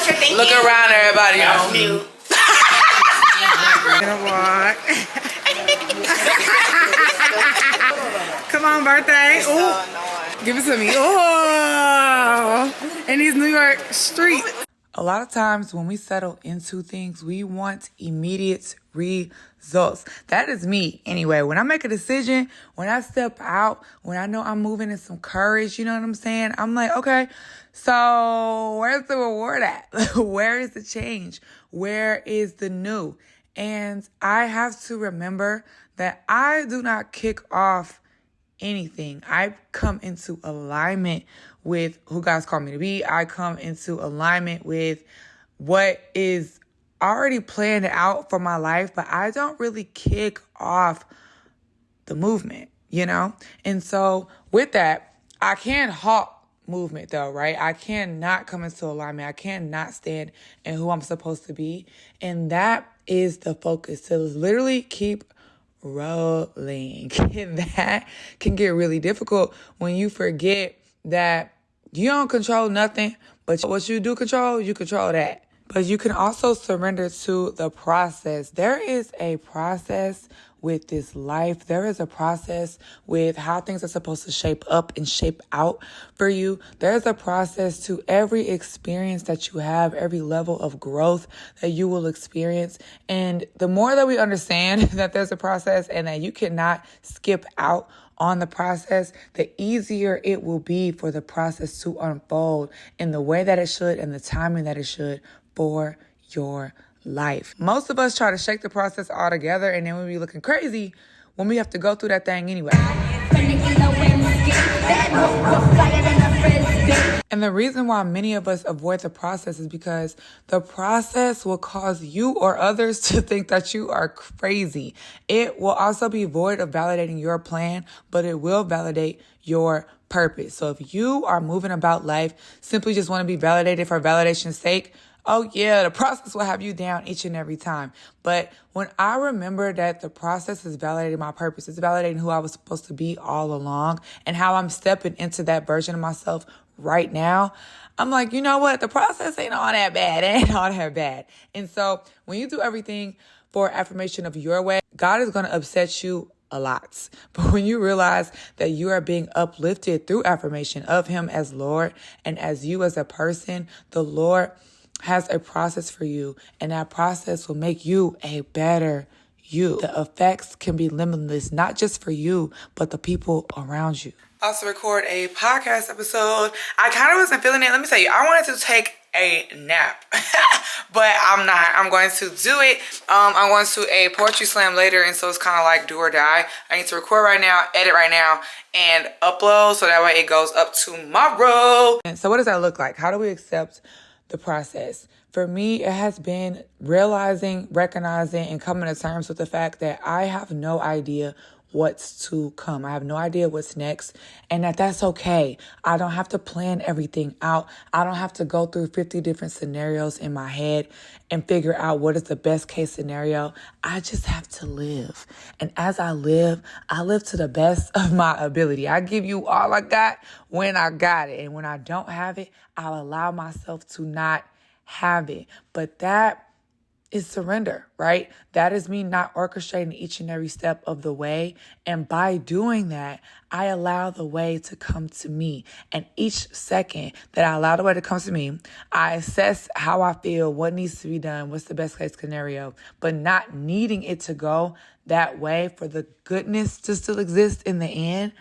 what you're thinking. Look around, everybody. That's mute. Gonna walk. Come on, birthday. Ooh. Give it to me. Oh, in these New York streets. A lot of times when we settle into things, we want immediate results. That is me anyway. When I make a decision, when I step out, when I know I'm moving in some courage, you know what I'm saying? I'm like, okay, so where's the reward at? Where is the change? Where is the new? And I have to remember that I do not kick off anything. I come into alignment with who God's called me to be. I come into alignment with what is already planned out for my life, but I don't really kick off the movement, you know? And so with that, I can't halt movement though, right? I cannot come into alignment. I cannot stand in who I'm supposed to be. And that is the focus, to literally keep rolling. And that can get really difficult when you forget that you don't control nothing, but what you do control, you control that. But you can also surrender to the process. There is a process with this life. There is a process with how things are supposed to shape up and shape out for you. There's a process to every experience that you have, every level of growth that you will experience. And the more that we understand that there's a process and that you cannot skip out on the process, the easier it will be for the process to unfold in the way that it should and the timing that it should for your life. Most of us try to shake the process all together, and then we be looking crazy when we have to go through that thing anyway. And the reason why many of us avoid the process is because the process will cause you or others to think that you are crazy. It will also be void of validating your plan, but it will validate your purpose. So if you are moving about life, simply just want to be validated for validation's sake, oh yeah, the process will have you down each and every time. But when I remember that the process is validating my purpose, it's validating who I was supposed to be all along and how I'm stepping into that version of myself right now, I'm like, you know what? The process ain't all that bad. It ain't all that bad. And so when you do everything for affirmation of your way, God is going to upset you a lot. But when you realize that you are being uplifted through affirmation of Him as Lord and as you as a person, the Lord has a process for you, and that process will make you a better you. The effects can be limitless, not just for you, but the people around you. Also record a podcast episode. I kind of wasn't feeling it. Let me tell you, I wanted to take a nap, but I'm not. I'm going to do it. I'm going to a poetry slam later, and so it's kind of like do or die. I need to record right now, edit right now, and upload so that way it goes up tomorrow. And so what does that look like? How do we accept the process? For me, it has been realizing, recognizing, and coming to terms with the fact that I have no idea what's to come. I have no idea what's next, and that's okay. I don't have to plan everything out. I don't have to go through 50 different scenarios in my head and figure out what is the best case scenario. I just have to live. And as I live to the best of my ability. I give you all I got when I got it. And when I don't have it, I'll allow myself to not have it. But that is surrender, right? That is me not orchestrating each and every step of the way. And by doing that, I allow the way to come to me. And each second that I allow the way to come to me, I assess how I feel, what needs to be done, what's the best case scenario, but not needing it to go that way for the goodness to still exist in the end.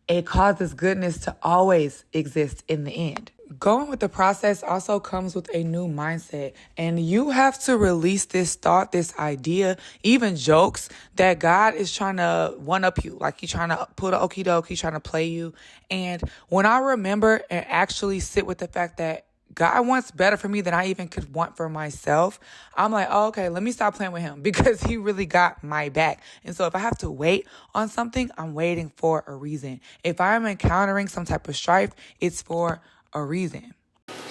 It causes goodness to always exist in the end. Going with the process also comes with a new mindset, and you have to release this thought, this idea, even jokes that God is trying to one-up you, like He's trying to put an okie doke, He's trying to play you. And when I remember and actually sit with the fact that God wants better for me than I even could want for myself, I'm like, oh, okay, let me stop playing with Him because He really got my back. And so if I have to wait on something, I'm waiting for a reason. If I'm encountering some type of strife, it's for a reason.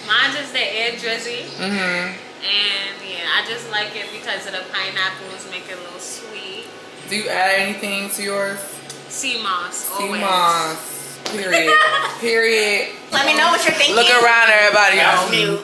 Mine just the air drizzy. And yeah, I just like it because of the pineapples, make it a little sweet. Do you add anything to yours? Sea moss, always. Sea moss. Period. Period. Let me know what you're thinking. Look around, everybody. That's mute.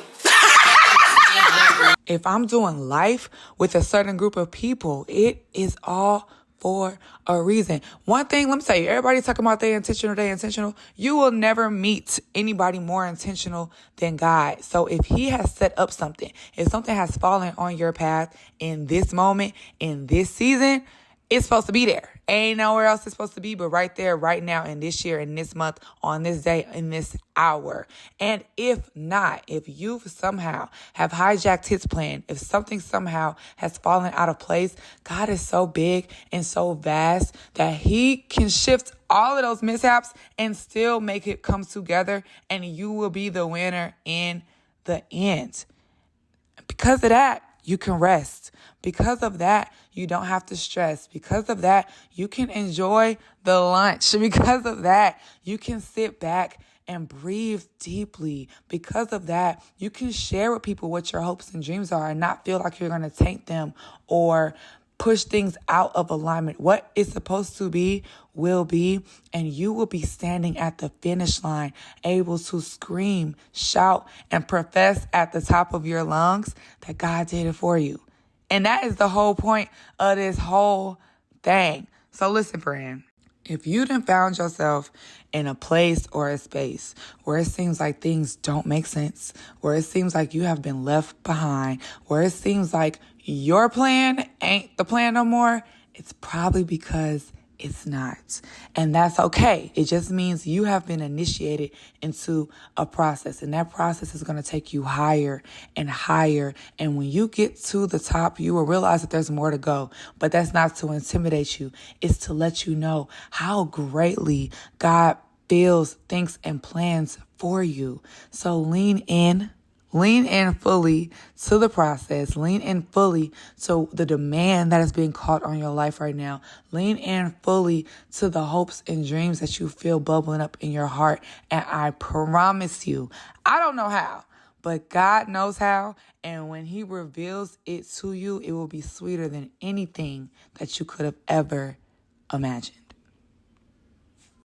If I'm doing life with a certain group of people, it is all for a reason. One thing, let me tell you, everybody's talking about they intentional. You will never meet anybody more intentional than God. So if he has set up something, if something has fallen on your path in this moment, in this season, it's supposed to be there. Ain't nowhere else it's supposed to be but right there, right now, in this year, in this month, on this day, in this hour. And if not, if you somehow have hijacked his plan, if something somehow has fallen out of place, God is so big and so vast that he can shift all of those mishaps and still make it come together, and you will be the winner in the end. Because of that, you can rest. Because of that, you don't have to stress. Because of that, you can enjoy the lunch. Because of that, you can sit back and breathe deeply. Because of that, you can share with people what your hopes and dreams are and not feel like you're going to taint them or push things out of alignment. What is supposed to be will be, and you will be standing at the finish line, able to scream, shout, and profess at the top of your lungs that God did it for you. And that is the whole point of this whole thing. So listen, friend. If you done found yourself in a place or a space where it seems like things don't make sense, where it seems like you have been left behind, where it seems like your plan ain't the plan no more, it's probably because it's not. And that's okay. It just means you have been initiated into a process, and that process is going to take you higher and higher. And when you get to the top, you will realize that there's more to go. But that's not to intimidate you. It's to let you know how greatly God feels, thinks, and plans for you. So lean in. Lean in fully to the process. Lean in fully to the demand that is being called on your life right now. Lean in fully to the hopes and dreams that you feel bubbling up in your heart. And I promise you, I don't know how, but God knows how. And when he reveals it to you, it will be sweeter than anything that you could have ever imagined.